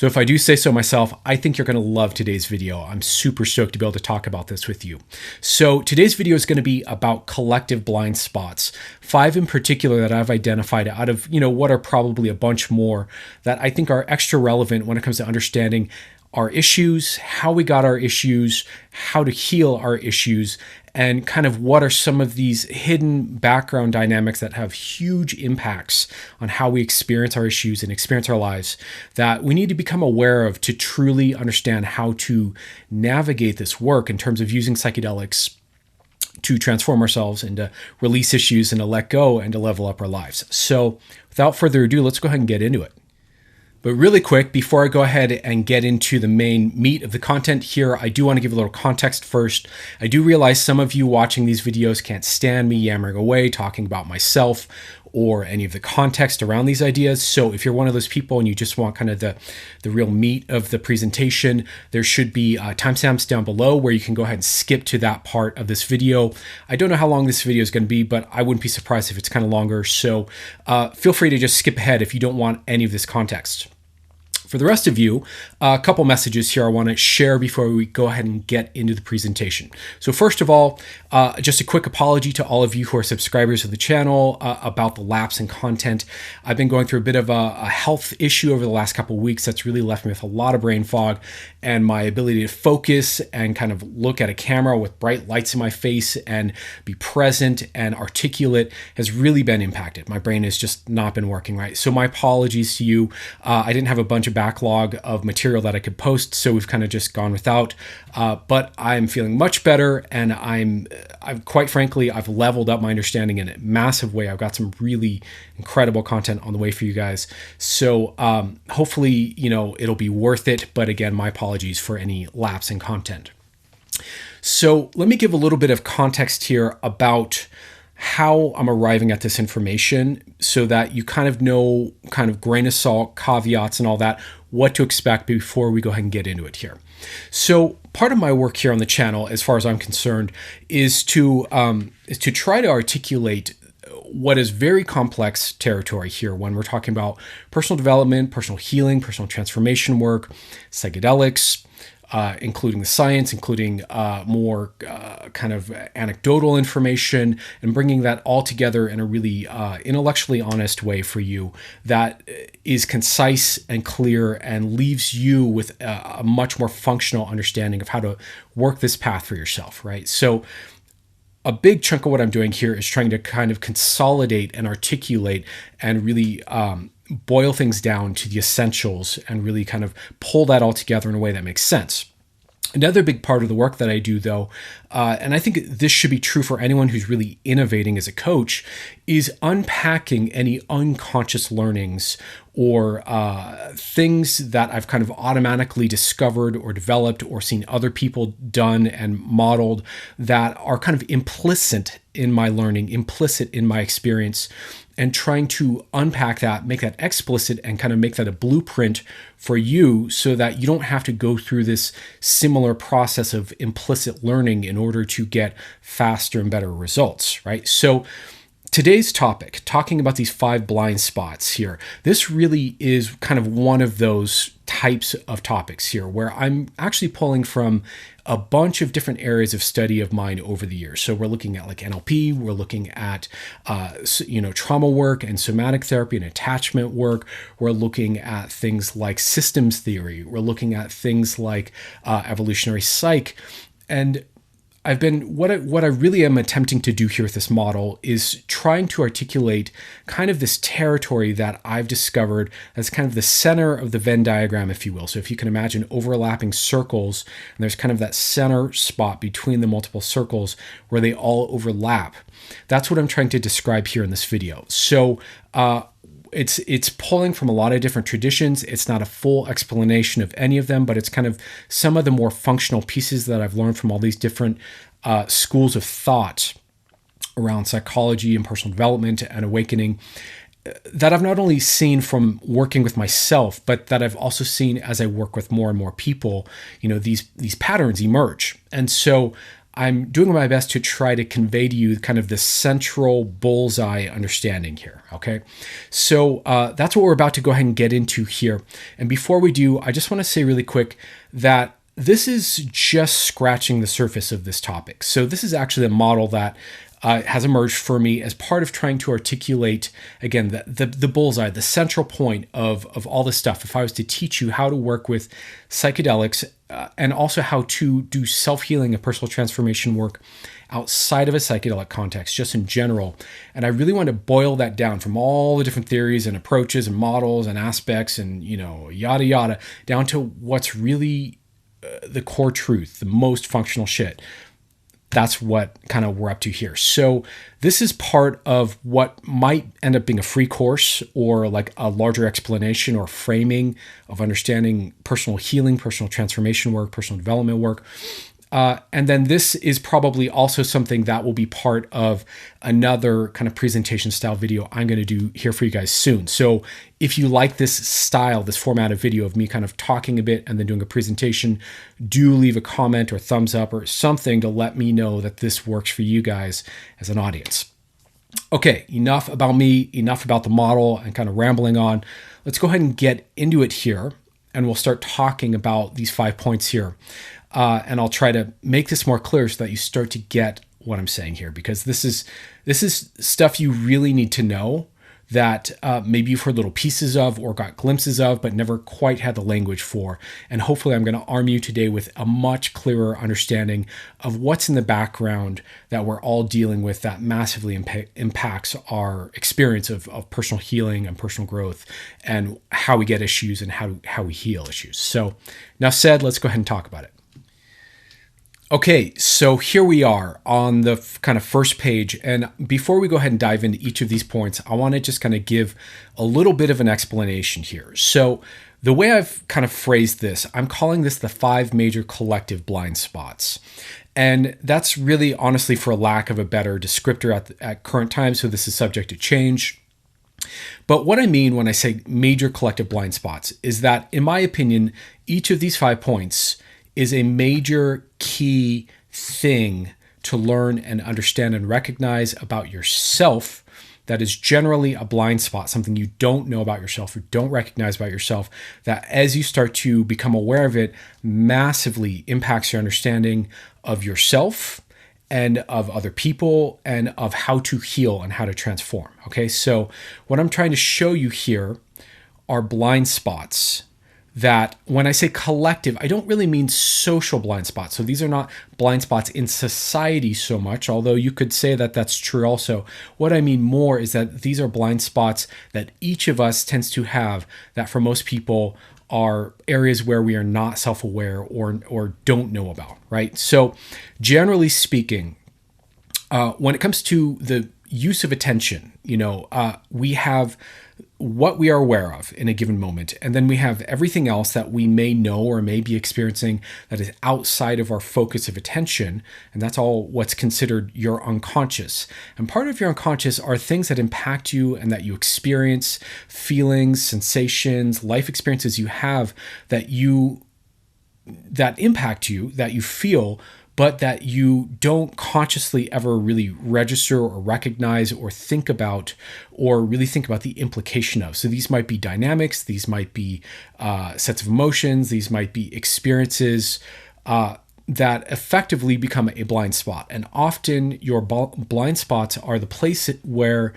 So if I do say so myself, I think you're going to love today's video. I'm super stoked to be able to talk about this with you. So today's video is going to be about collective blind spots, 5 in particular that I've identified out of, what are probably a bunch more that I think are extra relevant when it comes to understanding our issues, how we got our issues, how to heal our issues, and kind of what are some of these hidden background dynamics that have huge impacts on how we experience our issues and experience our lives that we need to become aware of to truly understand how to navigate this work in terms of using psychedelics to transform ourselves and to release issues and to let go and to level up our lives. So without further ado, let's go ahead and get into it. But really quick, before I go ahead and get into the main meat of the content here, I do want to give a little context first. I do realize some of you watching these videos can't stand me yammering away, talking about myself or any of the context around these ideas. So if you're one of those people and you just want kind of the real meat of the presentation, there should be timestamps down below where you can go ahead and skip to that part of this video. I don't know how long this video is going to be, but I wouldn't be surprised if it's kind of longer. So feel free to just skip ahead if you don't want any of this context. For the rest of you, a couple messages here I want to share before we go ahead and get into the presentation. So first of all, just a quick apology to all of you who are subscribers of the channel about the lapse in content. I've been going through a bit of a health issue over the last couple of weeks that's really left me with a lot of brain fog, and my ability to focus and kind of look at a camera with bright lights in my face and be present and articulate has really been impacted. My brain has just not been working right. So my apologies to you. I didn't have a bunch of backlog of material that I could post, so we've kind of just gone without. But I'm feeling much better, and I've quite frankly, I've leveled up my understanding in a massive way. I've got some really incredible content on the way for you guys. So hopefully, it'll be worth it. But again, my apologies for any lapse in content. So let me give a little bit of context here about how I'm arriving at this information so that you kind of know, kind of grain of salt, caveats and all that, what to expect before we go ahead and get into it here. So part of my work here on the channel, as far as I'm concerned, is to try to articulate what is very complex territory here when we're talking about personal development, personal healing, personal transformation work, psychedelics, including the science, including more kind of anecdotal information, and bringing that all together in a really intellectually honest way for you that is concise and clear and leaves you with a much more functional understanding of how to work this path for yourself, right? So a big chunk of what I'm doing here is trying to kind of consolidate and articulate and really boil things down to the essentials and really kind of pull that all together in a way that makes sense. Another big part of the work that I do, though, and I think this should be true for anyone who's really innovating as a coach, is unpacking any unconscious learnings or things that I've kind of automatically discovered or developed or seen other people done and modeled that are kind of implicit in my learning, implicit in my experience, and trying to unpack that, make that explicit, and kind of make that a blueprint for you so that you don't have to go through this similar process of implicit learning in order to get faster and better results, right? So today's topic, talking about these 5 blind spots here, this really is kind of one of those types of topics here where I'm actually pulling from a bunch of different areas of study of mine over the years. So we're looking at like NLP, we're looking at trauma work and somatic therapy and attachment work. We're looking at things like systems theory. We're looking at things like evolutionary psych. And I've been, what I really am attempting to do here with this model is trying to articulate kind of this territory that I've discovered as kind of the center of the Venn diagram, if you will. So if you can imagine overlapping circles, and there's kind of that center spot between the multiple circles where they all overlap. That's what I'm trying to describe here in this video. So it's pulling from a lot of different traditions. It's not a full explanation of any of them, but it's kind of some of the more functional pieces that I've learned from all these different schools of thought around psychology and personal development and awakening that I've not only seen from working with myself, but that I've also seen as I work with more and more people, these patterns emerge. And so I'm doing my best to try to convey to you kind of the central bullseye understanding here. Okay. So that's what we're about to go ahead and get into here. And before we do, I just want to say really quick that this is just scratching the surface of this topic. So this is actually a model that has emerged for me as part of trying to articulate, again, the bullseye, the central point of all this stuff. If I was to teach you how to work with psychedelics and also how to do self-healing and personal transformation work outside of a psychedelic context, just in general. And I really want to boil that down from all the different theories and approaches and models and aspects and, yada, yada, down to what's really the core truth, the most functional shit. That's what kind of we're up to here. So this is part of what might end up being a free course or like a larger explanation or framing of understanding personal healing, personal transformation work, personal development work. And then this is probably also something that will be part of another kind of presentation style video I'm going to do here for you guys soon. So if you like this style, this format of video of me kind of talking a bit and then doing a presentation, do leave a comment or thumbs up or something to let me know that this works for you guys as an audience. Okay, enough about me, enough about the model and kind of rambling on. Let's go ahead and get into it here, and we'll start talking about these 5 points here. And I'll try to make this more clear so that you start to get what I'm saying here, because this is stuff you really need to know that maybe you've heard little pieces of or got glimpses of, but never quite had the language for. And hopefully I'm going to arm you today with a much clearer understanding of what's in the background that we're all dealing with that massively impacts our experience of personal healing and personal growth and how we get issues and how we heal issues. So now said, let's go ahead and talk about it. Okay, so here we are on the kind of first page. And before we go ahead and dive into each of these points, I want to just kind of give a little bit of an explanation here. So the way I've kind of phrased this, I'm calling this the 5 major collective blind spots. And that's really honestly for lack of a better descriptor at current time. So this is subject to change. But what I mean when I say major collective blind spots is that, in my opinion, each of these 5 points is a major key thing to learn and understand and recognize about yourself that is generally a blind spot, something you don't know about yourself or don't recognize about yourself, that as you start to become aware of it, massively impacts your understanding of yourself and of other people and of how to heal and how to transform. Okay, so what I'm trying to show you here are blind spots that, when I say collective, I don't really mean social blind spots. So these are not blind spots in society so much, although you could say that that's true also. What I mean more is that these are blind spots that each of us tends to have, that for most people are areas where we are not self-aware or don't know about, right? So generally speaking, when it comes to the use of attention, we have what we are aware of in a given moment. And then we have everything else that we may know or may be experiencing that is outside of our focus of attention. And that's all what's considered your unconscious. And part of your unconscious are things that impact you and that you experience, feelings, sensations, life experiences you have that impact you, that you feel, but that you don't consciously ever really register or recognize or think about the implication of. So these might be dynamics, these might be sets of emotions, these might be experiences that effectively become a blind spot. And often your blind spots are the place where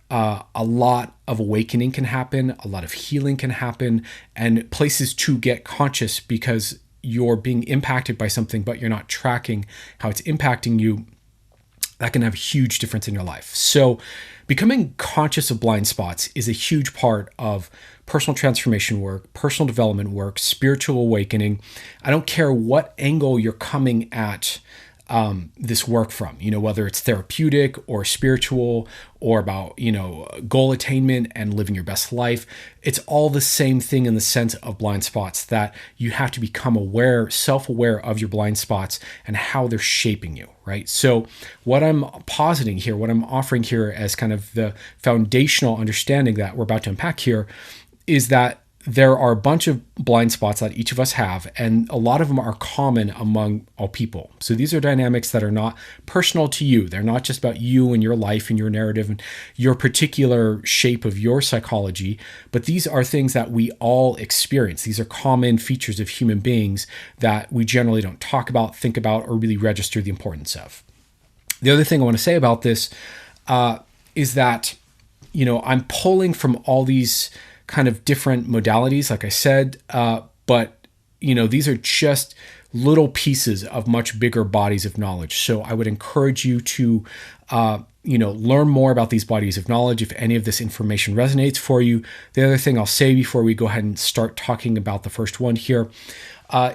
a lot of awakening can happen, a lot of healing can happen, and places to get conscious because you're being impacted by something, but you're not tracking how it's impacting you. That can have a huge difference in your life. So becoming conscious of blind spots is a huge part of personal transformation work, personal development work, spiritual awakening. I don't care what angle you're coming at this work from, whether it's therapeutic or spiritual or about, goal attainment and living your best life. It's all the same thing in the sense of blind spots, that you have to become self-aware of your blind spots and how they're shaping you, right? So what I'm positing here, what I'm offering here as kind of the foundational understanding that we're about to unpack here is that there are a bunch of blind spots that each of us have, and a lot of them are common among all people. So these are dynamics that are not personal to you. They're not just about you and your life and your narrative and your particular shape of your psychology, but these are things that we all experience. These are common features of human beings that we generally don't talk about, think about, or really register the importance of. The other thing I want to say about this is that, I'm pulling from all these kind of different modalities, like I said, but these are just little pieces of much bigger bodies of knowledge. So I would encourage you to, learn more about these bodies of knowledge if any of this information resonates for you. The other thing I'll say before we go ahead and start talking about the first one here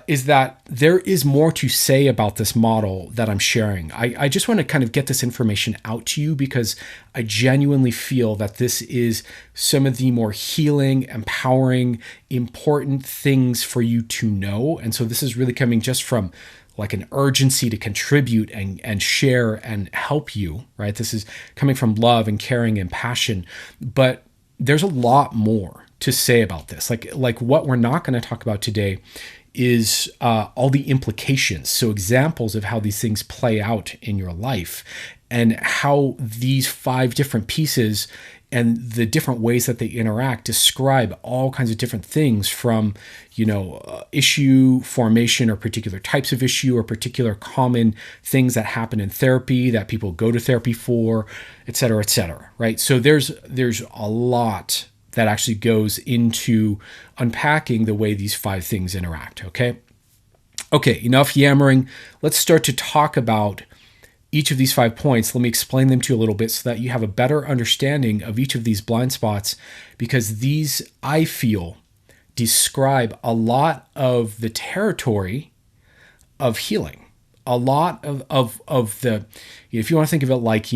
is that there is more to say about this model that I'm sharing. I just want to kind of get this information out to you because I genuinely feel that this is some of the more healing, empowering, important things for you to know. And so this is really coming just from like an urgency to contribute and share and help you, right? This is coming from love and caring and passion. But there's a lot more to say about this. Like what we're not going to talk about today is all the implications. So examples of how these things play out in your life and how these 5 different pieces and the different ways that they interact describe all kinds of different things from, issue formation or particular types of issue or particular common things that happen in therapy that people go to therapy for, et cetera, right? So there's a lot that actually goes into unpacking the way these 5 things interact, okay? Okay, enough yammering. Let's start to talk about each of these 5 points. Let me explain them to you a little bit so that you have a better understanding of each of these blind spots, because these, I feel, describe a lot of the territory of healing. A lot of the, if you want to think of it like,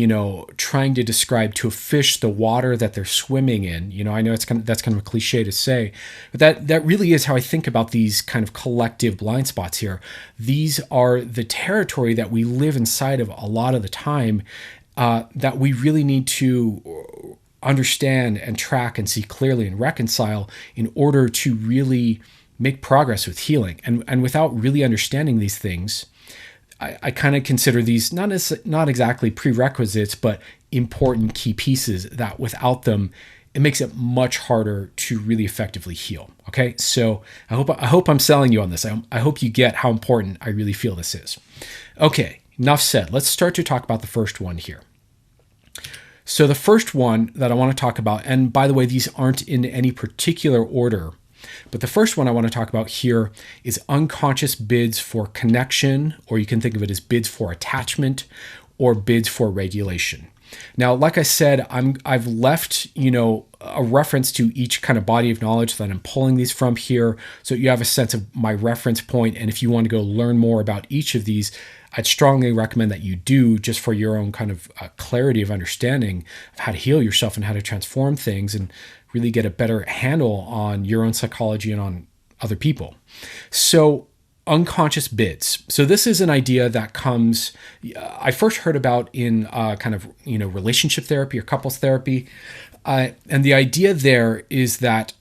trying to describe to a fish the water that they're swimming in, I know that's kind of a cliche to say, but that really is how I think about these kind of collective blind spots here. These are the territory that we live inside of a lot of the time that we really need to understand and track and see clearly and reconcile in order to really make progress with healing. And without really understanding these things, I kind of consider these not exactly prerequisites, but important key pieces that without them, it makes it much harder to really effectively heal. Okay, so I hope I'm selling you on this. I hope you get how important I really feel this is. Okay, enough said. Let's start to talk about the first one here. So the first one that I want to talk about, and by the way, these aren't in any particular order, but the first one I want to talk about here is unconscious bids for connection, or you can think of it as bids for attachment or bids for regulation. Now, like I said, I've left, a reference to each kind of body of knowledge that I'm pulling these from here, so you have a sense of my reference point. And if you want to go learn more about each of these, I'd strongly recommend that you do, just for your own kind of clarity of understanding of how to heal yourself and how to transform things and really get a better handle on your own psychology and on other people. So unconscious bids. So this is an idea that comes, I first heard about in kind of, relationship therapy or couples therapy. And the idea there is that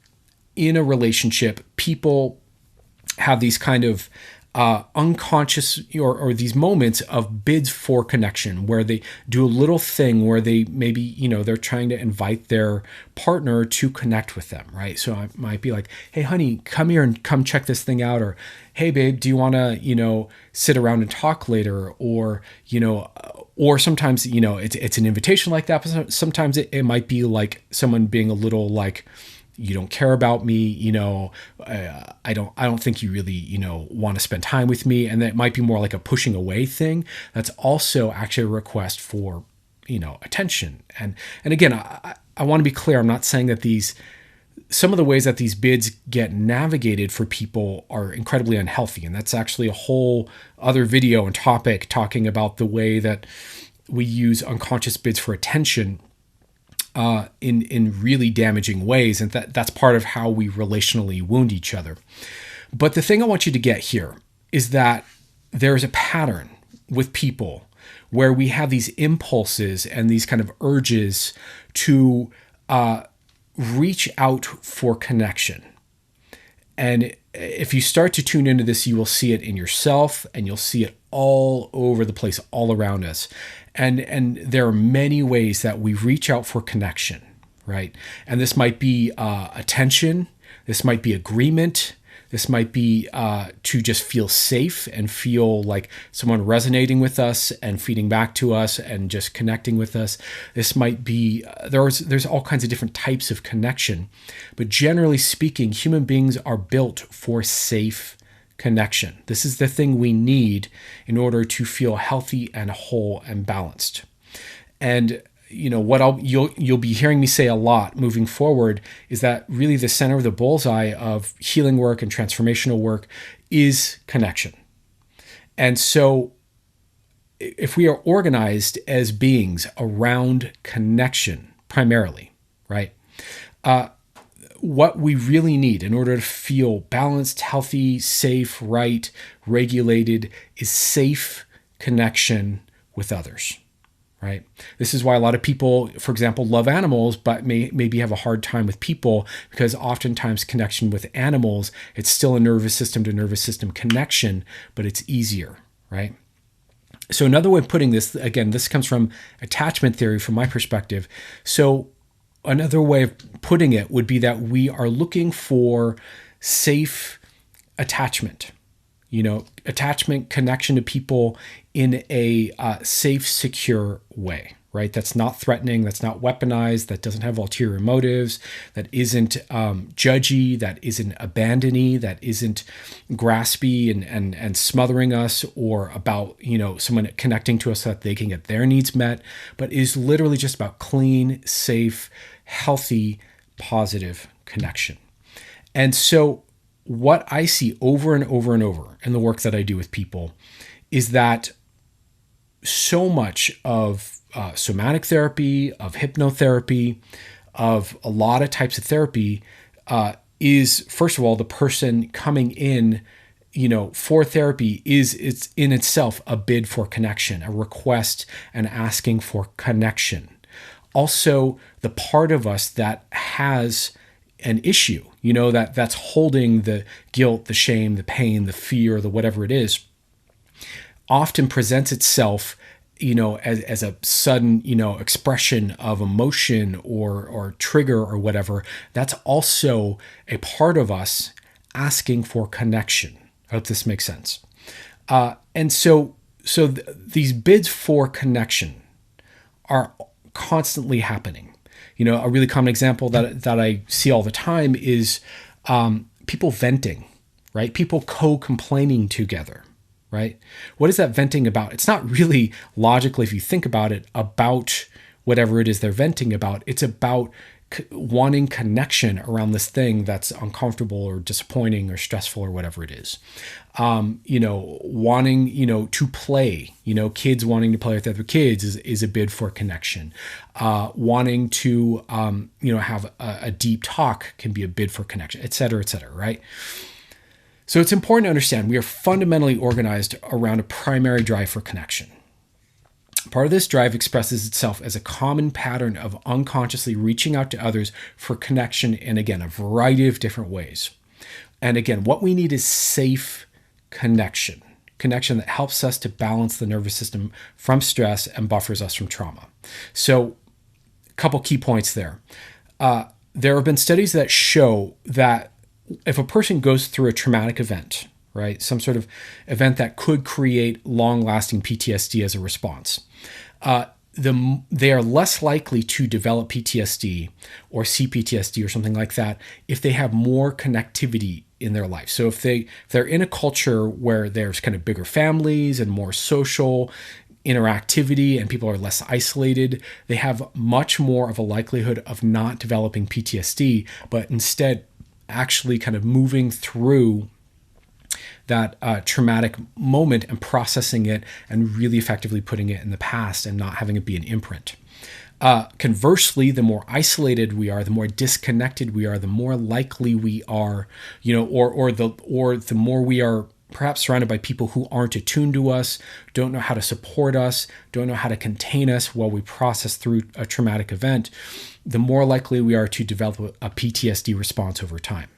in a relationship, people have these kind of unconscious or these moments of bids for connection where they do a little thing where they maybe, they're trying to invite their partner to connect with them, right? So I might be like, hey, honey, come here and come check this thing out. Or, hey, babe, do you want to, sit around and talk later? Or, or sometimes, it's an invitation like that. But sometimes it might be like someone being a little like, you don't care about me, I don't think you really, want to spend time with me. And that might be more like a pushing away thing. That's also actually a request for, attention. And again, I want to be clear. I'm not saying that some of the ways that these bids get navigated for people are incredibly unhealthy. And that's actually a whole other video and topic talking about the way that we use unconscious bids for attention in really damaging ways. And that's part of how we relationally wound each other. But the thing I want you to get here is that there's a pattern with people where we have these impulses and these kind of urges to reach out for connection. And if you start to tune into this, you will see it in yourself, and you'll see it all over the place, all around us. And there are many ways that we reach out for connection, right? And this might be attention. This might be agreement. This might be to just feel safe and feel like someone resonating with us and feeding back to us and just connecting with us. This might be, there's all kinds of different types of connection. But generally speaking, human beings are built for safe connection. This is the thing we need in order to feel healthy and whole and balanced. And what you'll be hearing me say a lot moving forward is that really the center of the bullseye of healing work and transformational work is connection. And so if we are organized as beings around connection primarily, right? What we really need in order to feel balanced, healthy, safe, right, regulated is safe connection with others. Right. This is why a lot of people, for example, love animals, but maybe have a hard time with people, because oftentimes connection with animals, it's still a nervous system to nervous system connection, but it's easier. Right. So another way of putting this, again, this comes from attachment theory from my perspective. So another way of putting it would be that we are looking for safe attachment. Attachment, connection to people in a safe, secure way, right? That's not threatening, that's not weaponized, that doesn't have ulterior motives, that isn't judgy, that isn't abandoning, that isn't graspy and smothering us, or about, someone connecting to us so that they can get their needs met, but is literally just about clean, safe, healthy, positive connection. And so what I see over and over and over in the work that I do with people is that so much of somatic therapy, of hypnotherapy, of a lot of types of therapy is, first of all, the person coming in, for therapy it's in itself a bid for connection, a request and asking for connection. Also, the part of us that has an issue, that's holding the guilt, the shame, the pain, the fear, the whatever it is, often presents itself, as a sudden, expression of emotion or trigger or whatever. That's also a part of us asking for connection. I hope this makes sense. And so these bids for connection are constantly happening. A really common example that I see all the time is people venting, right? People co-complaining together, right? What is that venting about? It's not really logically, if you think about it, about whatever it is they're venting about. It's about wanting connection around this thing that's uncomfortable or disappointing or stressful or whatever it is. Wanting, to play, kids wanting to play with other kids is a bid for connection. Wanting to, have a deep talk can be a bid for connection, et cetera, right? So it's important to understand we are fundamentally organized around a primary drive for connection. Part of this drive expresses itself as a common pattern of unconsciously reaching out to others for connection in, again, a variety of different ways. And again, what we need is safe connection that helps us to balance the nervous system from stress and buffers us from trauma. So a couple key points there. There have been studies that show that if a person goes through a traumatic event, right, some sort of event that could create long-lasting PTSD as a response, they are less likely to develop PTSD or CPTSD or something like that if they have more connectivity in their life. So if they're in a culture where there's kind of bigger families and more social interactivity and people are less isolated, they have much more of a likelihood of not developing PTSD, but instead actually kind of moving through that traumatic moment and processing it and really effectively putting it in the past and not having it be an imprint. Conversely, the more isolated we are, the more disconnected we are, the more likely we are, or the more we are perhaps surrounded by people who aren't attuned to us, don't know how to support us, don't know how to contain us while we process through a traumatic event, the more likely we are to develop a PTSD response over time.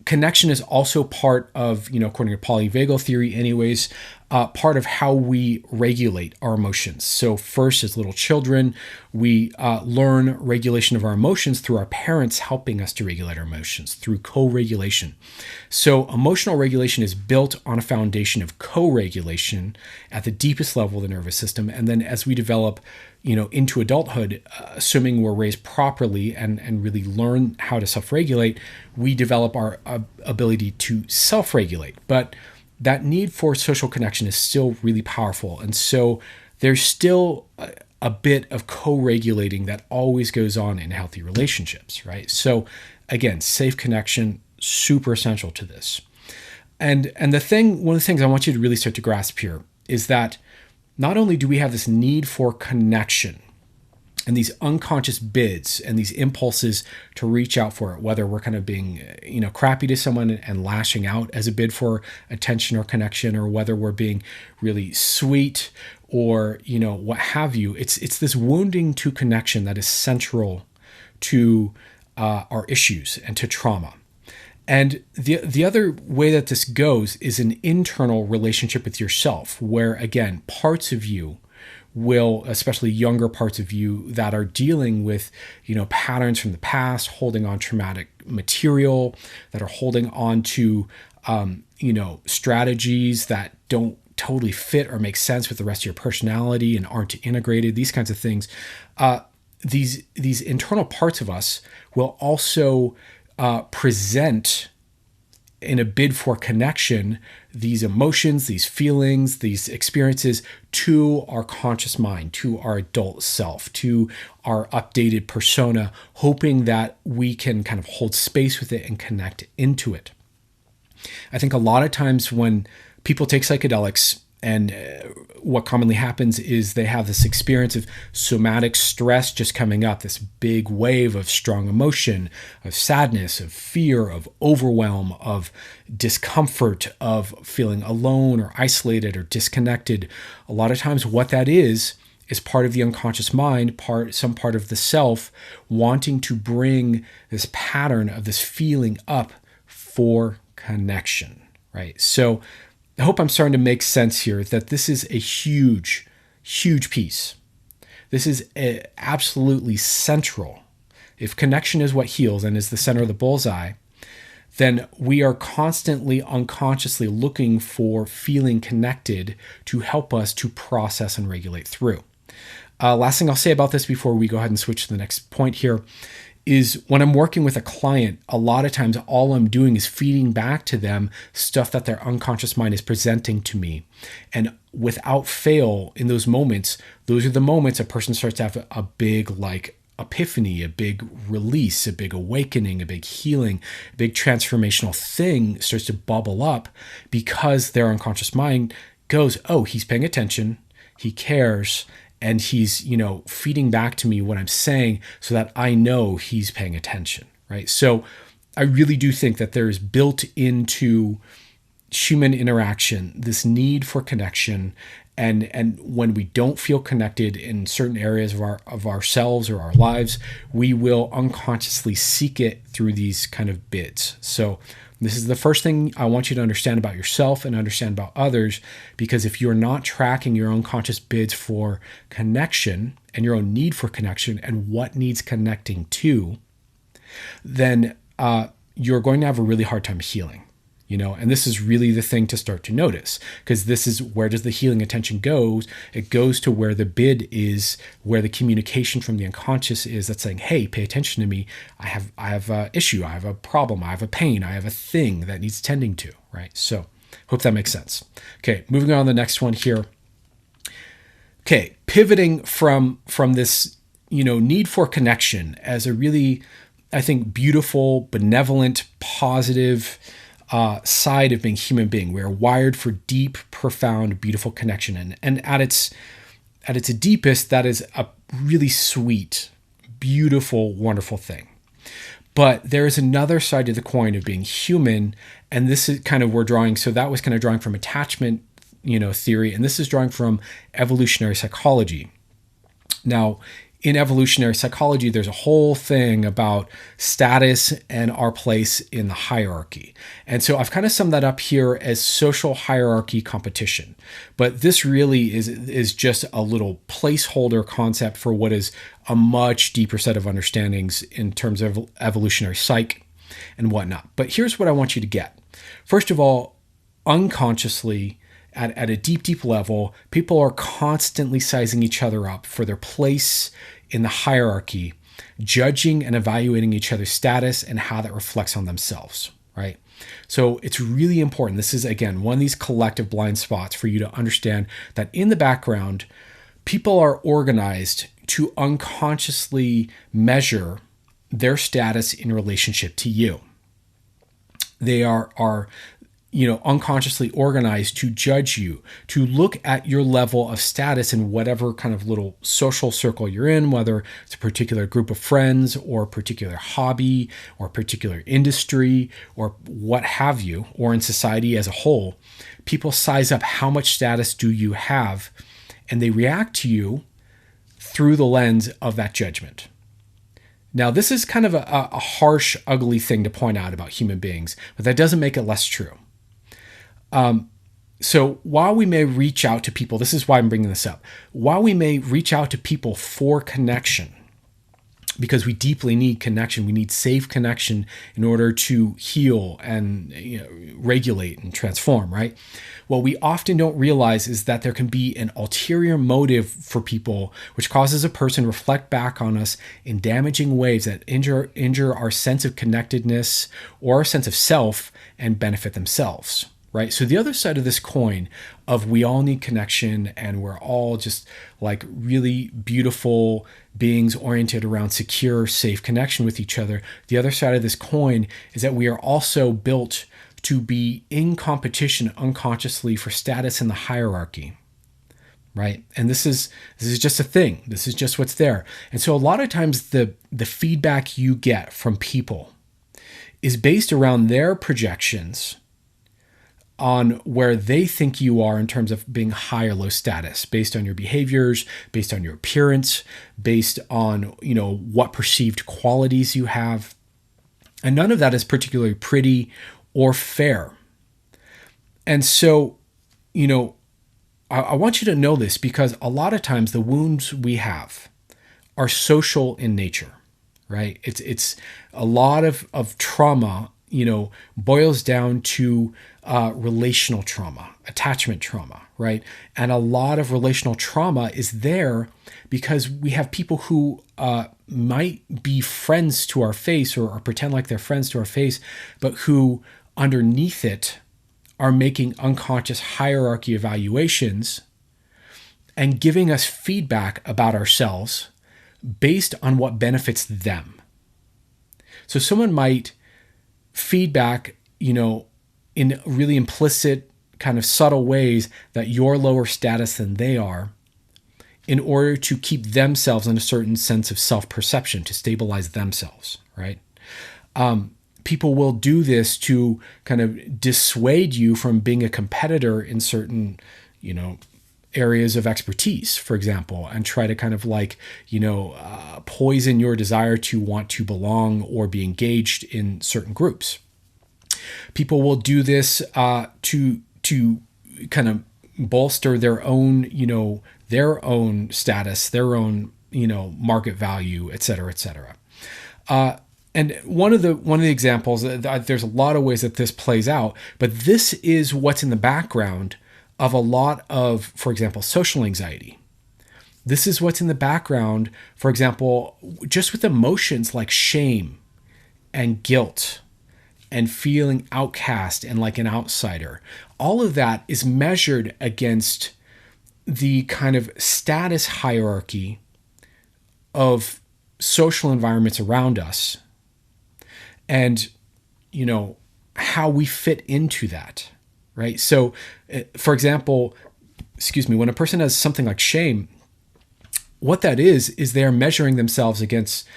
Connection is also part of, according to polyvagal theory anyways, part of how we regulate our emotions. So first, as little children, we learn regulation of our emotions through our parents helping us to regulate our emotions, through co-regulation. So emotional regulation is built on a foundation of co-regulation at the deepest level of the nervous system. And then as we develop into adulthood, assuming we're raised properly and really learn how to self-regulate, we develop our ability to self-regulate. But that need for social connection is still really powerful. And so there's still a bit of co-regulating that always goes on in healthy relationships, right? So again, safe connection, super essential to this. And one of the things I want you to really start to grasp here is that not only do we have this need for connection and these unconscious bids and these impulses to reach out for it, whether we're kind of being, crappy to someone and lashing out as a bid for attention or connection, or whether we're being really sweet or, what have you. It's this wounding to connection that is central to our issues and to trauma. And the other way that this goes is an internal relationship with yourself, where, again, parts of you will, especially younger parts of you that are dealing with, patterns from the past, holding on traumatic material, that are holding on to, strategies that don't totally fit or make sense with the rest of your personality and aren't integrated, these kinds of things. These internal parts of us will also present in a bid for connection these emotions, these feelings, these experiences to our conscious mind, to our adult self, to our updated persona, hoping that we can kind of hold space with it and connect into it. I think a lot of times when people take psychedelics, and what commonly happens is they have this experience of somatic stress just coming up, this big wave of strong emotion, of sadness, of fear, of overwhelm, of discomfort, of feeling alone or isolated or disconnected. A lot of times what that is part of the unconscious mind, some part of the self wanting to bring this pattern of this feeling up for connection, right? So I hope I'm starting to make sense here that this is a huge, huge piece. This is absolutely central. If connection is what heals and is the center of the bullseye, then we are constantly unconsciously looking for feeling connected to help us to process and regulate through. Last thing I'll say about this before we go ahead and switch to the next point here is when I'm working with a client, a lot of times all I'm doing is feeding back to them stuff that their unconscious mind is presenting to me. And without fail, in those moments, those are the moments a person starts to have a big epiphany, a big release, a big awakening, a big healing, a big transformational thing starts to bubble up because their unconscious mind goes, oh, he's paying attention, he cares, and he's, feeding back to me what I'm saying so that I know he's paying attention, right? So I really do think that there is built into human interaction this need for connection. And when we don't feel connected in certain areas of ourselves or our lives, we will unconsciously seek it through these kind of bids. So this is the first thing I want you to understand about yourself and understand about others, because if you're not tracking your own conscious bids for connection and your own need for connection and what needs connecting to, then you're going to have a really hard time healing. And this is really the thing to start to notice, because this is where does the healing attention goes? It goes to where the bid is, where the communication from the unconscious is that's saying, hey, pay attention to me. I have an issue. I have a problem. I have a pain. I have a thing that needs tending to, right? So hope that makes sense. Okay, moving on to the next one here. Okay, pivoting from this, need for connection as a really, I think, beautiful, benevolent, positive side of being human being. We are wired for deep, profound, beautiful connection. And at its deepest, that is a really sweet, beautiful, wonderful thing. But there is another side to the coin of being human. And this is kind of, so that was kind of drawing from attachment, theory. And this is drawing from evolutionary psychology. Now, in evolutionary psychology, there's a whole thing about status and our place in the hierarchy. And so I've kind of summed that up here as social hierarchy competition. But this really is just a little placeholder concept for what is a much deeper set of understandings in terms of evolutionary psych and whatnot. But here's what I want you to get. First of all, unconsciously, at a deep, deep level, people are constantly sizing each other up for their place in the hierarchy, judging and evaluating each other's status and how that reflects on themselves, right? So it's really important. This is, again, one of these collective blind spots for you to understand that in the background, people are organized to unconsciously measure their status in relationship to you. They are unconsciously organized to judge you, to look at your level of status in whatever kind of little social circle you're in, whether it's a particular group of friends or a particular hobby or a particular industry or what have you, or in society as a whole. People size up how much status do you have, and they react to you through the lens of that judgment. Now, this is kind of a harsh, ugly thing to point out about human beings, but that doesn't make it less true. So while we may reach out to people, this is why I'm bringing this up, while we may reach out to people for connection, because we deeply need connection, we need safe connection in order to heal and regulate and transform, right? What we often don't realize is that there can be an ulterior motive for people, which causes a person to reflect back on us in damaging ways that injure our sense of connectedness or our sense of self and benefit themselves. Right. So the other side of this coin of we all need connection and we're all just like really beautiful beings oriented around secure, safe connection with each other. The other side of this coin is that we are also built to be in competition unconsciously for status in the hierarchy. Right. And this is just a thing. This is just what's there. And so a lot of times the feedback you get from people is based around their projections on where they think you are in terms of being high or low status, based on your behaviors, based on your appearance, based on, what perceived qualities you have. And none of that is particularly pretty or fair. And so, I want you to know this because a lot of times the wounds we have are social in nature, right? It's a lot of trauma, boils down to relational trauma, attachment trauma, right? And a lot of relational trauma is there because we have people who might be friends to our face or pretend like they're friends to our face, but who underneath it are making unconscious hierarchy evaluations and giving us feedback about ourselves based on what benefits them. So someone might feedback, in really implicit, kind of subtle ways that you're lower status than they are in order to keep themselves in a certain sense of self-perception, to stabilize themselves, right? People will do this to kind of dissuade you from being a competitor in certain, areas of expertise, for example, and try to kind of poison your desire to want to belong or be engaged in certain groups. People will do this to kind of bolster their own status, their own market value, et cetera, et cetera. And one of the examples, there's a lot of ways that this plays out, but this is what's in the background of a lot of, for example, social anxiety. This is what's in the background, for example, just with emotions like shame and guilt and feeling outcast and like an outsider. All of that is measured against the kind of status hierarchy of social environments around us and, how we fit into that, right? So, for example, when a person has something like shame, what that is they're measuring themselves against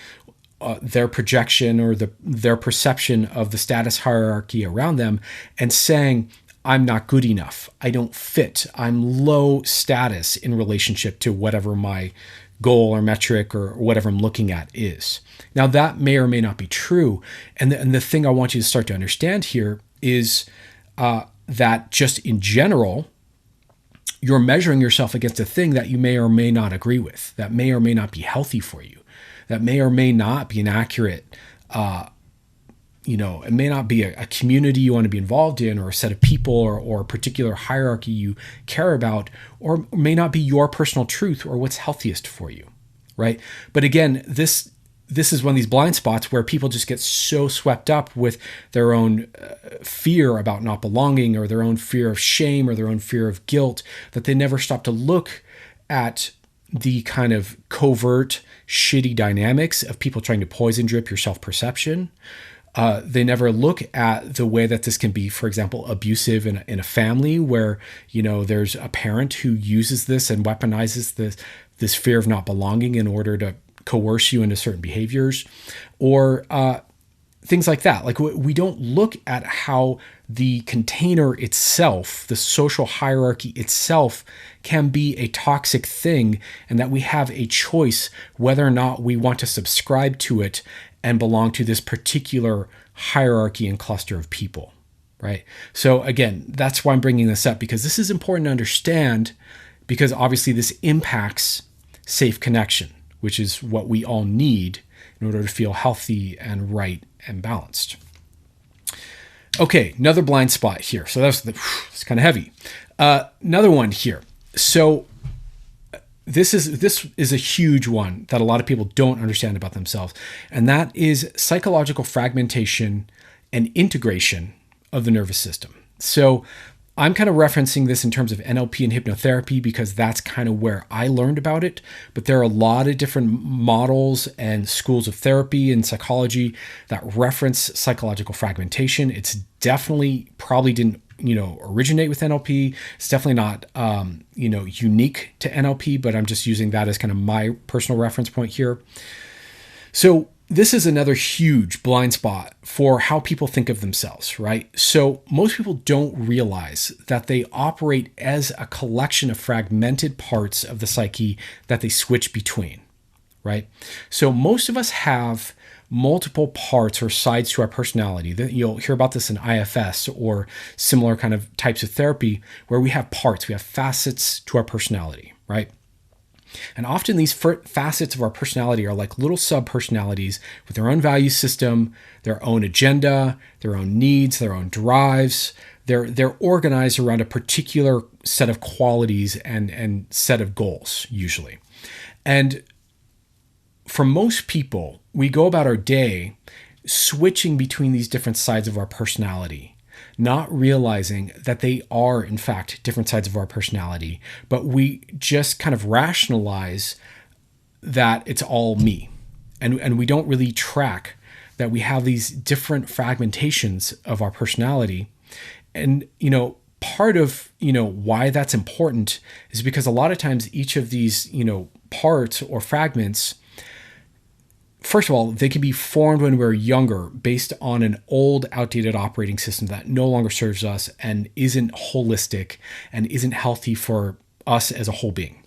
their projection or their perception of the status hierarchy around them and saying, I'm not good enough. I don't fit. I'm low status in relationship to whatever my goal or metric or whatever I'm looking at is. Now, that may or may not be true. And the thing I want you to start to understand here is that just in general, you're measuring yourself against a thing that you may or may not agree with, that may or may not be healthy for you, that may or may not be an accurate, it may not be a community you want to be involved in, or a set of people, or a particular hierarchy you care about, or may not be your personal truth or what's healthiest for you, right? But again, this is one of these blind spots where people just get so swept up with their own fear about not belonging, or their own fear of shame, or their own fear of guilt, that they never stop to look at the kind of covert, shitty dynamics of people trying to poison drip your self-perception. They never look at the way that this can be, for example, abusive in a family where, there's a parent who uses this and weaponizes this fear of not belonging in order to coerce you into certain behaviors, or things like that. Like, we don't look at how the container itself, the social hierarchy itself, can be a toxic thing, and that we have a choice whether or not we want to subscribe to it and belong to this particular hierarchy and cluster of people, right? So again, that's why I'm bringing this up, because this is important to understand, because obviously this impacts safe connection, which is what we all need in order to feel healthy and right and balanced. Okay, another blind spot here. So it's kind of heavy. Another one here. So this is a huge one that a lot of people don't understand about themselves, and that is psychological fragmentation and integration of the nervous system. So I'm kind of referencing this in terms of NLP and hypnotherapy because that's kind of where I learned about it. But there are a lot of different models and schools of therapy and psychology that reference psychological fragmentation. It's definitely probably didn't originate with NLP. It's definitely not, unique to NLP, but I'm just using that as kind of my personal reference point here. So this is another huge blind spot for how people think of themselves, right? So most people don't realize that they operate as a collection of fragmented parts of the psyche that they switch between, right? So most of us have multiple parts or sides to our personality. You'll hear about this in IFS or similar kind of types of therapy where we have parts, we have facets to our personality, right? And often these facets of our personality are like little sub-personalities with their own value system, their own agenda, their own needs, their own drives. They're organized around a particular set of qualities and set of goals, usually. And for most people, we go about our day switching between these different sides of our personality, not realizing that they are, in fact, different sides of our personality, but we just kind of rationalize that it's all me. And we don't really track that we have these different fragmentations of our personality. And, part of, why that's important is because a lot of times each of these, parts or fragments, first of all, they can be formed when we're younger based on an old, outdated operating system that no longer serves us and isn't holistic and isn't healthy for us as a whole being.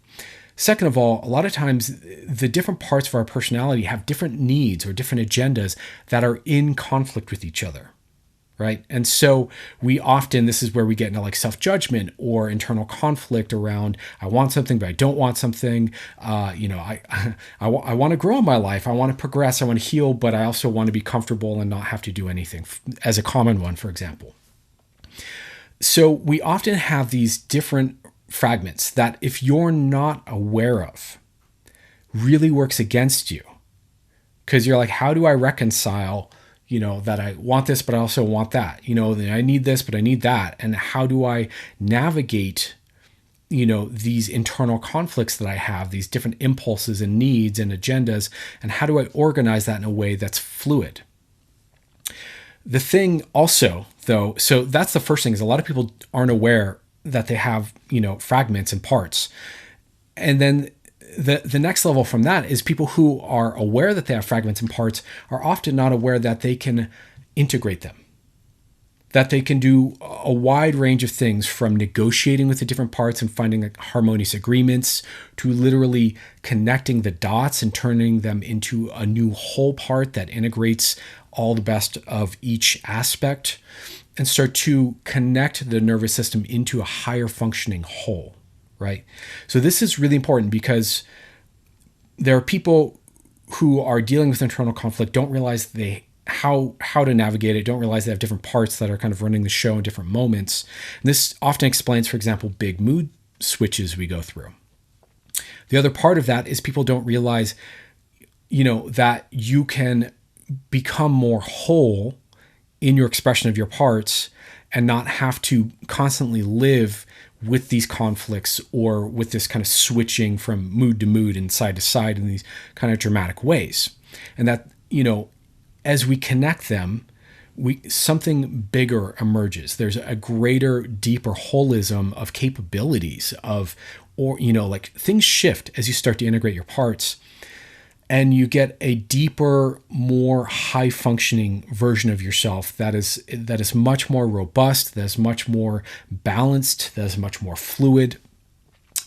Second of all, a lot of times the different parts of our personality have different needs or different agendas that are in conflict with each other, right? And so this is where we get into like self-judgment or internal conflict around, I want something, but I don't want something. I want to grow in my life. I want to progress. I want to heal, but I also want to be comfortable and not have to do anything, as a common one, for example. So we often have these different fragments that if you're not aware of, really works against you. Because you're like, how do I reconcile that I want this, but I also want that, that I need this, but I need that. And how do I navigate, these internal conflicts that I have, these different impulses and needs and agendas, and how do I organize that in a way that's fluid? The thing also, though, so that's the first thing, is a lot of people aren't aware that they have, fragments and parts. And then the next level from that is people who are aware that they have fragments and parts are often not aware that they can integrate them, that they can do a wide range of things, from negotiating with the different parts and finding like harmonious agreements, to literally connecting the dots and turning them into a new whole part that integrates all the best of each aspect and start to connect the nervous system into a higher functioning whole, right? So this is really important because there are people who are dealing with internal conflict, don't realize how to navigate it, don't realize they have different parts that are kind of running the show in different moments. And this often explains, for example, big mood switches we go through. The other part of that is people don't realize, that you can become more whole in your expression of your parts and not have to constantly live with these conflicts or with this kind of switching from mood to mood and side to side in these kind of dramatic ways. And that, as we connect them, something bigger emerges. There's a greater, deeper holism of capabilities like things shift as you start to integrate your parts, and you get a deeper, more high functioning version of yourself that is much more robust, that is much more balanced, that is much more fluid.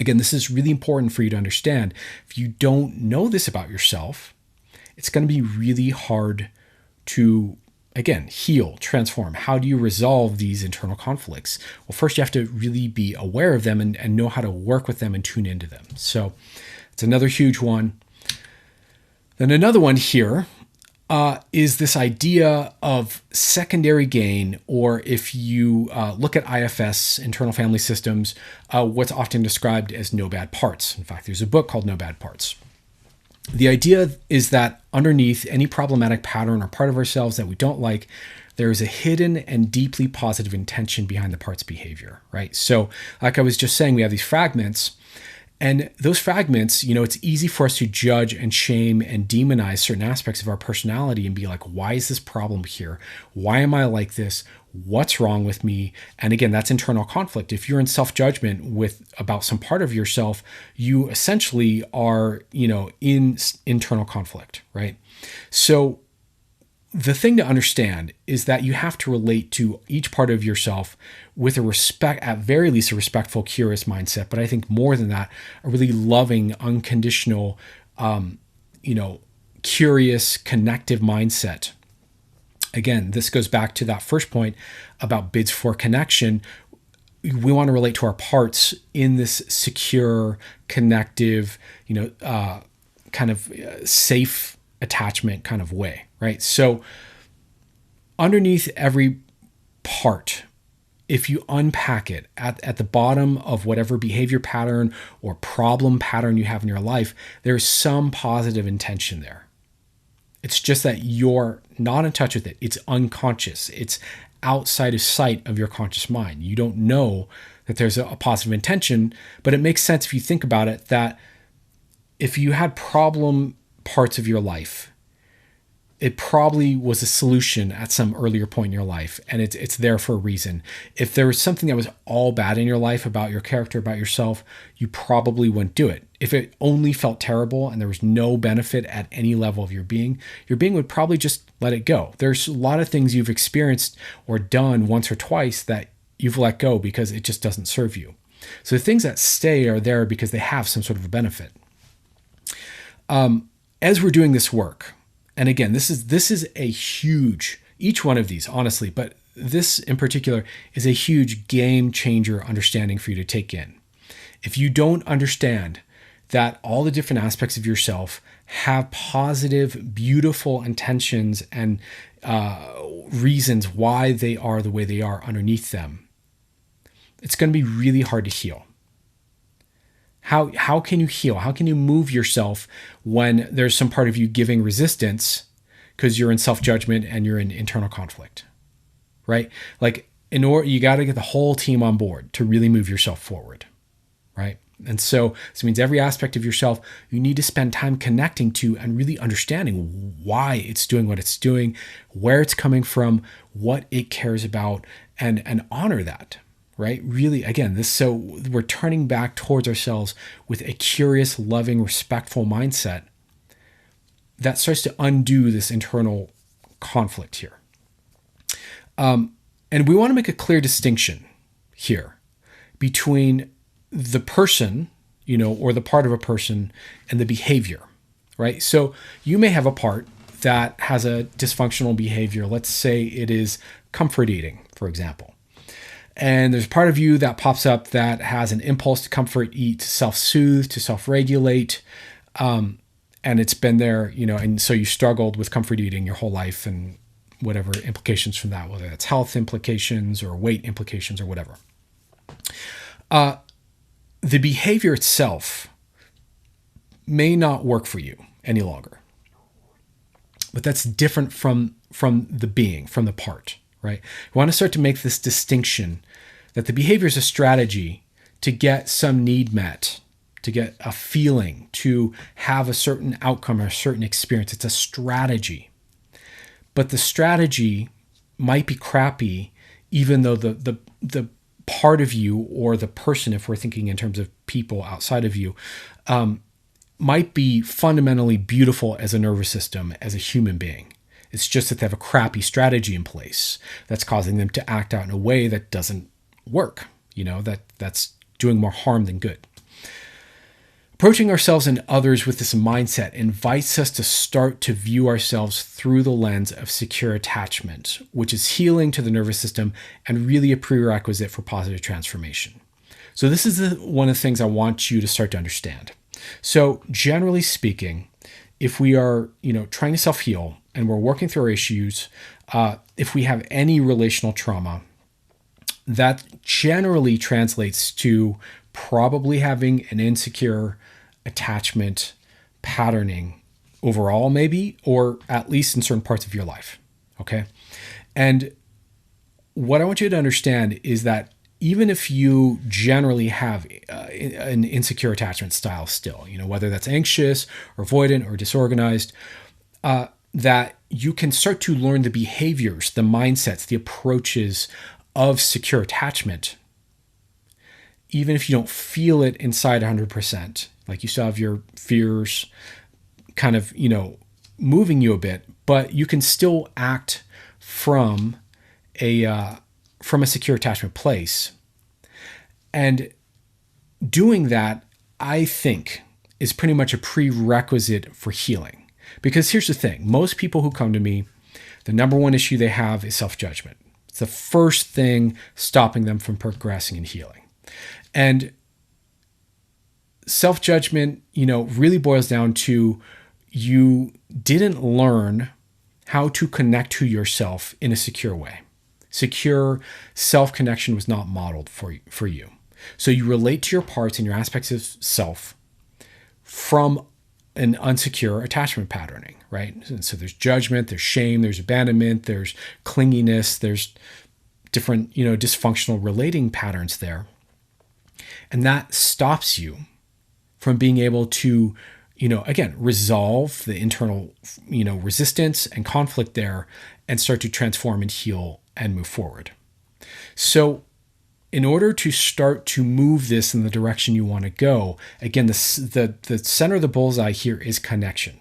Again, this is really important for you to understand. If you don't know this about yourself, it's going to be really hard to, again, heal, transform. How do you resolve these internal conflicts? Well, first you have to really be aware of them and know how to work with them and tune into them. So it's another huge one. Then another one here is this idea of secondary gain, or if you look at IFS, internal family systems, what's often described as no bad parts. In fact, there's a book called No Bad Parts. The idea is that underneath any problematic pattern or part of ourselves that we don't like, there is a hidden and deeply positive intention behind the part's behavior, right? So like I was just saying, we have these fragments, and those fragments, it's easy for us to judge and shame and demonize certain aspects of our personality and be like, why is this problem here? Why am I like this? What's wrong with me? And again, that's internal conflict. If you're in self-judgment about some part of yourself, you essentially are, in internal conflict, right? So the thing to understand is that you have to relate to each part of yourself with a respect, at very least a respectful, curious mindset. But I think more than that, a really loving, unconditional, curious, connective mindset. Again, this goes back to that first point about bids for connection. We want to relate to our parts in this secure, connective, kind of safe attachment kind of way, right? So underneath every part, if you unpack it at the bottom of whatever behavior pattern or problem pattern you have in your life, there's some positive intention there. It's just that you're not in touch with it. It's unconscious. It's outside of sight of your conscious mind. You don't know that there's a positive intention, but it makes sense if you think about it, that if you had problem parts of your life, it probably was a solution at some earlier point in your life, and it's there for a reason. If there was something that was all bad in your life about your character, about yourself, you probably wouldn't do it. If it only felt terrible and there was no benefit at any level of your being would probably just let it go. There's a lot of things you've experienced or done once or twice that you've let go because it just doesn't serve you. So the things that stay are there because they have some sort of a benefit. As we're doing this work, and again, this is a huge, each one of these, honestly, but this in particular is a huge game changer understanding for you to take in. If you don't understand that all the different aspects of yourself have positive, beautiful intentions and reasons why they are the way they are underneath them, it's going to be really hard to heal. How can you heal? How can you move yourself when there's some part of you giving resistance because you're in self-judgment and you're in internal conflict, right? Like, you got to get the whole team on board to really move yourself forward, right? And so this means every aspect of yourself, you need to spend time connecting to and really understanding why it's doing what it's doing, where it's coming from, what it cares about, and honor that. Right? Really, again, so we're turning back towards ourselves with a curious, loving, respectful mindset that starts to undo this internal conflict here. And we want to make a clear distinction here between the person, or the part of a person, and the behavior, right? So you may have a part that has a dysfunctional behavior. Let's say it is comfort eating, for example. And there's part of you that pops up that has an impulse to comfort eat, to self-soothe, to self-regulate. And it's been there, and so you struggled with comfort eating your whole life and whatever implications from that, whether that's health implications or weight implications or whatever. The behavior itself may not work for you any longer, but that's different from the being, from the part, right? We want to start to make this distinction that the behavior is a strategy to get some need met, to get a feeling, to have a certain outcome or a certain experience. It's a strategy. But the strategy might be crappy, even though the part of you, or the person, if we're thinking in terms of people outside of you, might be fundamentally beautiful as a nervous system, as a human being. It's just that they have a crappy strategy in place that's causing them to act out in a way that doesn't work, that's doing more harm than good. Approaching ourselves and others with this mindset invites us to start to view ourselves through the lens of secure attachment, which is healing to the nervous system and really a prerequisite for positive transformation. So this is one of the things I want you to start to understand. So generally speaking, if we are, trying to self-heal and we're working through our issues, if we have any relational trauma, that generally translates to probably having an insecure attachment patterning overall, maybe, or at least in certain parts of your life. Okay. And what I want you to understand is that even if you generally have an insecure attachment style still, whether that's anxious or avoidant or disorganized, that you can start to learn the behaviors, the mindsets, the approaches of secure attachment, even if you don't feel it inside 100%, like you still have your fears kind of, moving you a bit, but you can still act from a secure attachment place. And doing that, I think, is pretty much a prerequisite for healing. Because here's the thing, most people who come to me, the number one issue they have is self-judgment. It's the first thing stopping them from progressing and healing. And self-judgment, really boils down to you didn't learn how to connect to yourself in a secure way. Secure self-connection was not modeled for you. So you relate to your parts and your aspects of self from an unsecure attachment patterning, right? And so there's judgment, there's shame, there's abandonment, there's clinginess, there's different, dysfunctional relating patterns there. And that stops you from being able to, again, resolve the internal, resistance and conflict there and start to transform and heal and move forward. So in order to start to move this in the direction you want to go, again, the center of the bullseye here is connection.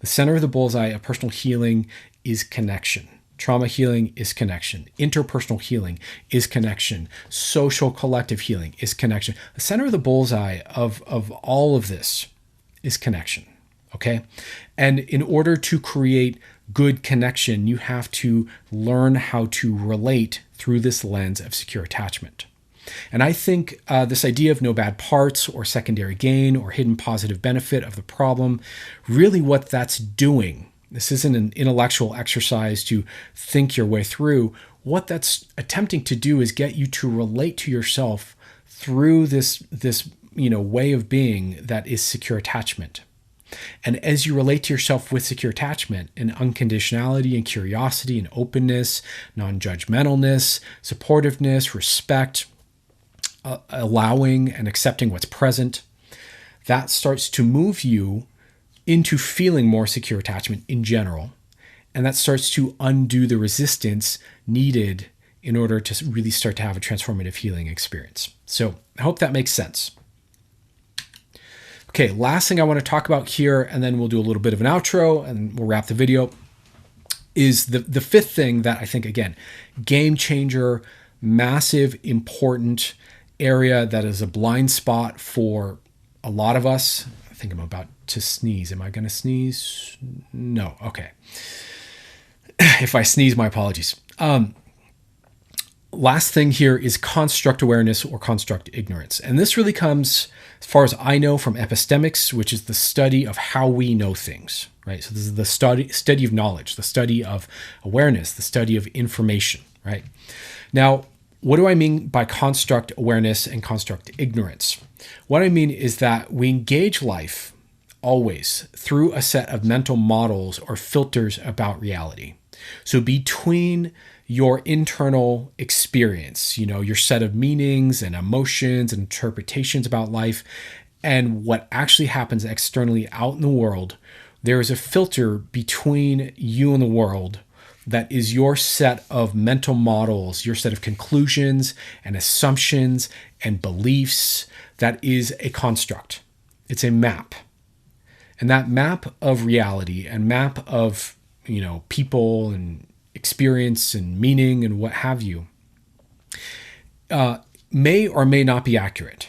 The center of the bullseye of personal healing is connection. Trauma healing is connection. Interpersonal healing is connection. Social collective healing is connection. The center of the bullseye of all of this is connection, okay? And in order to create good connection, you have to learn how to relate through this lens of secure attachment. And I think this idea of no bad parts or secondary gain or hidden positive benefit of the problem, really what that's doing, this isn't an intellectual exercise to think your way through. What that's attempting to do is get you to relate to yourself through this way of being that is secure attachment. And as you relate to yourself with secure attachment and unconditionality and curiosity and openness, non-judgmentalness, supportiveness, respect, allowing and accepting what's present, that starts to move you into feeling more secure attachment in general. And that starts to undo the resistance needed in order to really start to have a transformative healing experience. So I hope that makes sense. Okay, last thing I want to talk about here, and then we'll do a little bit of an outro and we'll wrap the video, is the fifth thing that I think, again, game changer, massive, important area that is a blind spot for a lot of us. I think I'm about to sneeze. Am I going to sneeze? No. Okay. If I sneeze, my apologies. Last thing here is construct awareness or construct ignorance. And this really comes, as far as I know, from epistemics, which is the study of how we know things, right? So this is the study of knowledge, the study of awareness, the study of information, right? Now, what do I mean by construct awareness and construct ignorance? What I mean is that we engage life always through a set of mental models or filters about reality. So between your internal experience, your set of meanings and emotions and interpretations about life, and what actually happens externally out in the world, there is a filter between you and the world that is your set of mental models, your set of conclusions and assumptions and beliefs. That is a construct. It's a map. And that map of reality and map of, people and experience and meaning and what have you, may or may not be accurate.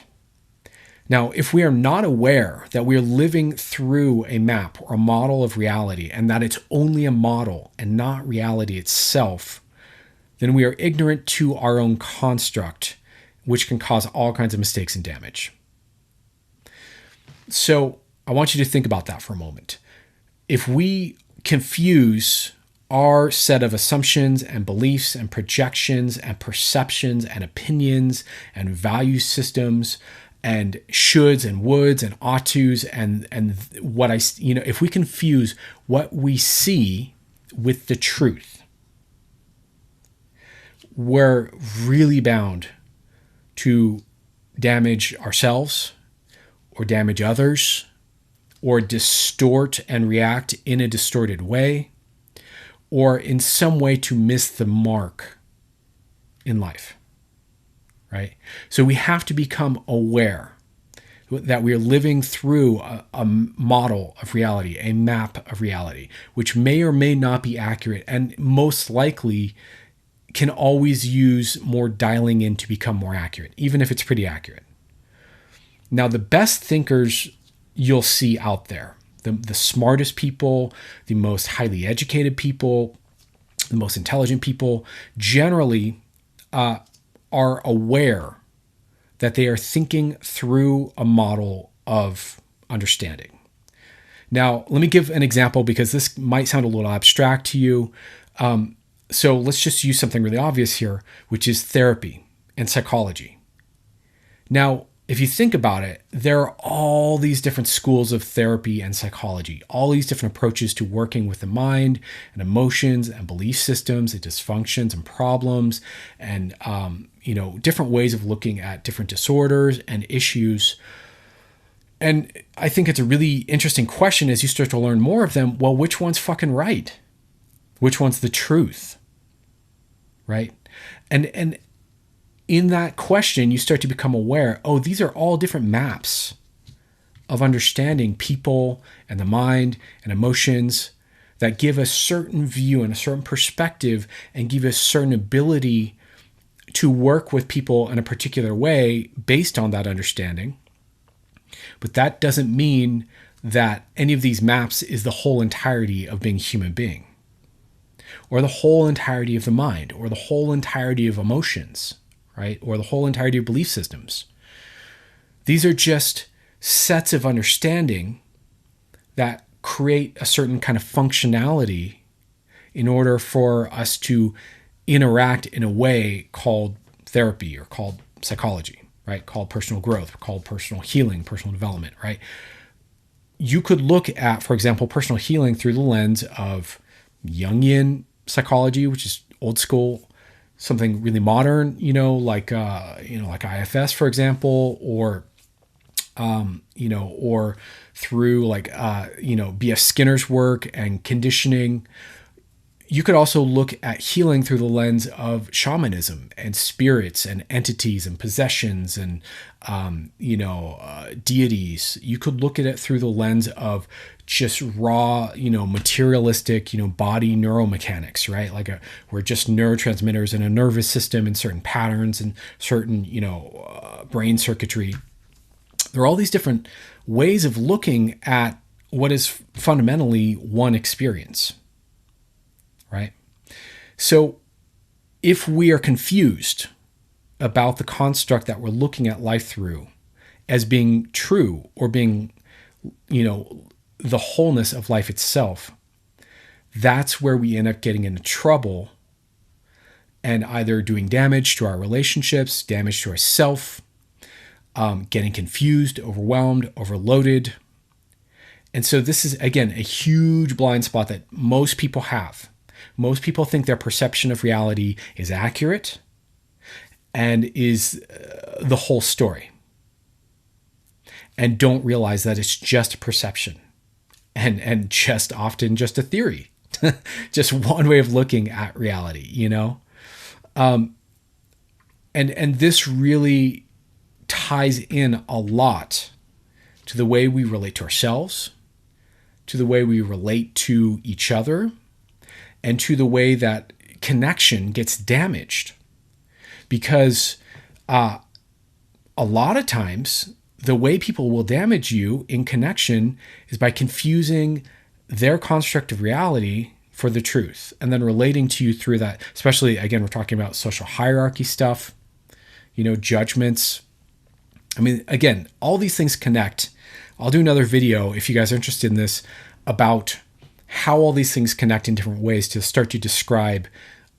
Now, if we are not aware that we're living through a map or a model of reality and that it's only a model and not reality itself, then we are ignorant to our own construct, which can cause all kinds of mistakes and damage. So I want you to think about that for a moment. If we confuse our set of assumptions and beliefs and projections and perceptions and opinions and value systems and shoulds and woulds and ought tos and what if we confuse what we see with the truth, we're really bound to damage ourselves or damage others or distort and react in a distorted way, or in some way to miss the mark in life, right? So we have to become aware that we are living through a model of reality, a map of reality, which may or may not be accurate and most likely can always use more dialing in to become more accurate, even if it's pretty accurate. Now, the best thinkers you'll see out there, the smartest people, the most highly educated people, the most intelligent people, generally are aware that they are thinking through a model of understanding. Now, let me give an example because this might sound a little abstract to you. So let's just use something really obvious here, which is therapy and psychology. Now, if you think about it, there are all these different schools of therapy and psychology, all these different approaches to working with the mind and emotions and belief systems and dysfunctions and problems and, different ways of looking at different disorders and issues. And I think it's a really interesting question as you start to learn more of them. Well, which one's right? Which one's the truth? Right? And in that question, you start to become aware, these are all different maps of understanding people and the mind and emotions that give a certain view and a certain perspective and give us certain ability to work with people in a particular way based on that understanding. But that doesn't mean that any of these maps is the whole entirety of being a human being, or the whole entirety of the mind, or the whole entirety of emotions, right? Or the whole entirety of belief systems. These are just sets of understanding that create a certain kind of functionality in order for us to interact in a way called therapy or called psychology, right? Called personal growth, called personal healing, personal development, right? You could look at, for example, personal healing through the lens of Jungian psychology, which is old school, something really modern, like IFS, for example, or through B.F. Skinner's work and conditioning. You could also look at healing through the lens of shamanism and spirits and entities and possessions and, deities. You could look at it through the lens of just raw, materialistic, body neuromechanics, right? We're just neurotransmitters in a nervous system and certain patterns and certain, brain circuitry. There are all these different ways of looking at what is fundamentally one experience. Right? So if we are confused about the construct that we're looking at life through as being true or being, the wholeness of life itself, that's where we end up getting into trouble and either doing damage to our relationships, damage to ourself, getting confused, overwhelmed, overloaded. And so this is, again, a huge blind spot that most people have. Most people think their perception of reality is accurate and is the whole story, and don't realize that it's just a perception and just often just a theory, just one way of looking at reality, And this really ties in a lot to the way we relate to ourselves, to the way we relate to each other, and to the way that connection gets damaged. Because a lot of times, the way people will damage you in connection is by confusing their construct of reality for the truth, and then relating to you through that. Especially, again, we're talking about social hierarchy stuff, judgments. I mean, again, all these things connect. I'll do another video, if you guys are interested in this, about how all these things connect in different ways to start to describe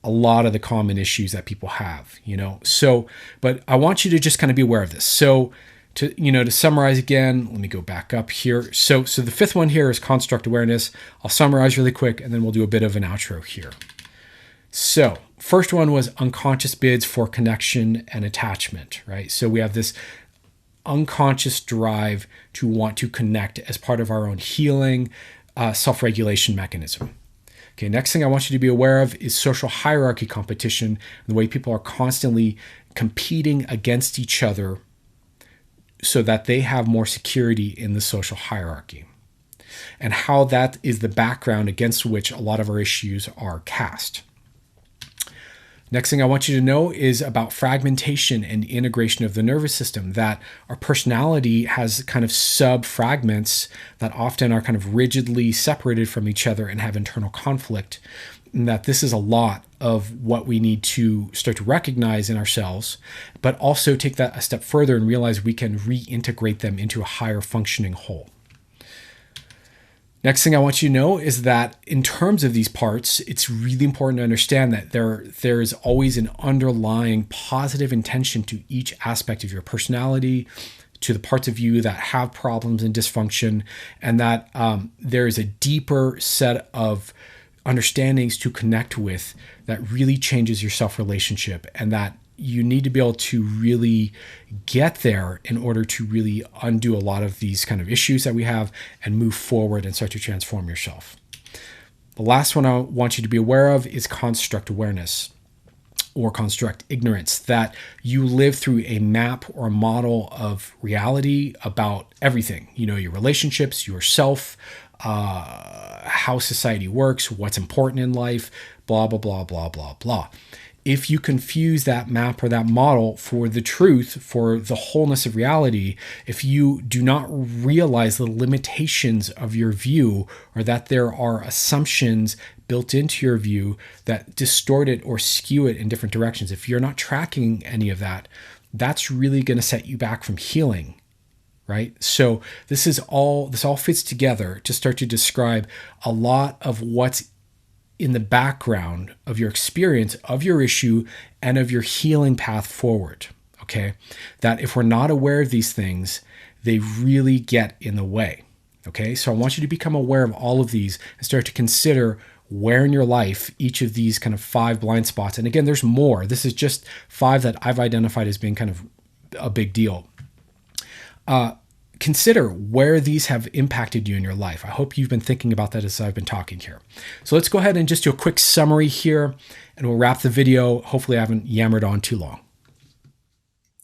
a lot of the common issues that people have, So, but I want you to just kind of be aware of this. So to summarize again, let me go back up here. So the fifth one here is construct awareness. I'll summarize really quick and then we'll do a bit of an outro here. So first one was unconscious bids for connection and attachment, right? So we have this unconscious drive to want to connect as part of our own healing, self-regulation mechanism. Okay, next thing I want you to be aware of is social hierarchy competition, the way people are constantly competing against each other so that they have more security in the social hierarchy, and how that is the background against which a lot of our issues are cast. Next thing I want you to know is about fragmentation and integration of the nervous system, that our personality has kind of sub-fragments that often are kind of rigidly separated from each other and have internal conflict, and that this is a lot of what we need to start to recognize in ourselves, but also take that a step further and realize we can reintegrate them into a higher functioning whole. Next thing I want you to know is that in terms of these parts, it's really important to understand that there is always an underlying positive intention to each aspect of your personality, to the parts of you that have problems and dysfunction, and that there is a deeper set of understandings to connect with that really changes your self-relationship, and that you need to be able to really get there in order to really undo a lot of these kind of issues that we have and move forward and start to transform yourself. The last one I want you to be aware of is construct awareness or construct ignorance, that you live through a map or a model of reality about everything, your relationships, yourself, how society works, what's important in life, blah, blah, blah, blah, blah, blah. If you confuse that map or that model for the truth, for the wholeness of reality, if you do not realize the limitations of your view, or that there are assumptions built into your view that distort it or skew it in different directions, if you're not tracking any of that, that's really going to set you back from healing, right? So this all fits together to start to describe a lot of what's in the background of your experience, of your issue, and of your healing path forward, okay? That if we're not aware of these things, they really get in the way, okay? So I want you to become aware of all of these and start to consider where in your life each of these kind of 5 blind spots, and again, there's more. This is just 5 that I've identified as being kind of a big deal. consider where these have impacted you in your life. I hope you've been thinking about that as I've been talking here. So let's go ahead and just do a quick summary here, and we'll wrap the video. Hopefully I haven't yammered on too long.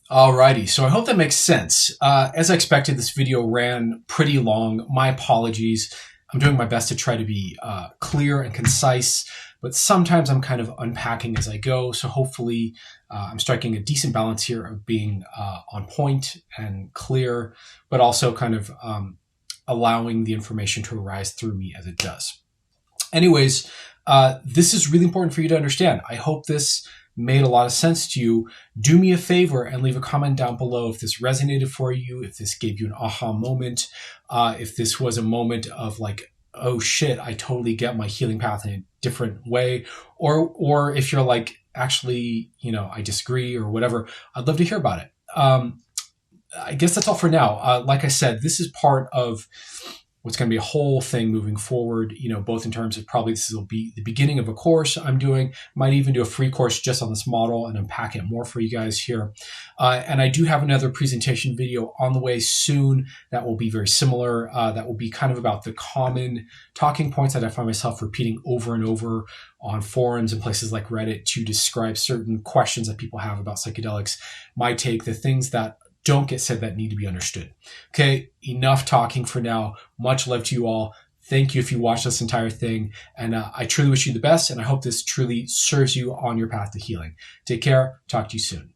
Alrighty, so I hope that makes sense. As I expected, this video ran pretty long. My apologies. I'm doing my best to try to be clear and concise, but sometimes I'm kind of unpacking as I go. So hopefully I'm striking a decent balance here of being on point and clear, but also kind of allowing the information to arise through me as it does. Anyways, this is really important for you to understand. I hope this made a lot of sense to you. Do me a favor and leave a comment down below if this resonated for you, if this gave you an aha moment, if this was a moment of like, oh shit, I totally get my healing path in a different way, or if you're like, actually, I disagree or whatever. I'd love to hear about it. I guess that's all for now. Like I said, this is part of what's going to be a whole thing moving forward, both in terms of probably this will be the beginning of a course I'm doing, might even do a free course just on this model and unpack it more for you guys here. And I do have another presentation video on the way soon that will be very similar. That will be kind of about the common talking points that I find myself repeating over and over on forums and places like Reddit to describe certain questions that people have about psychedelics. My take, the things that don't get said that need to be understood. Okay, enough talking for now. Much love to you all. Thank you if you watched this entire thing. And I truly wish you the best. And I hope this truly serves you on your path to healing. Take care. Talk to you soon.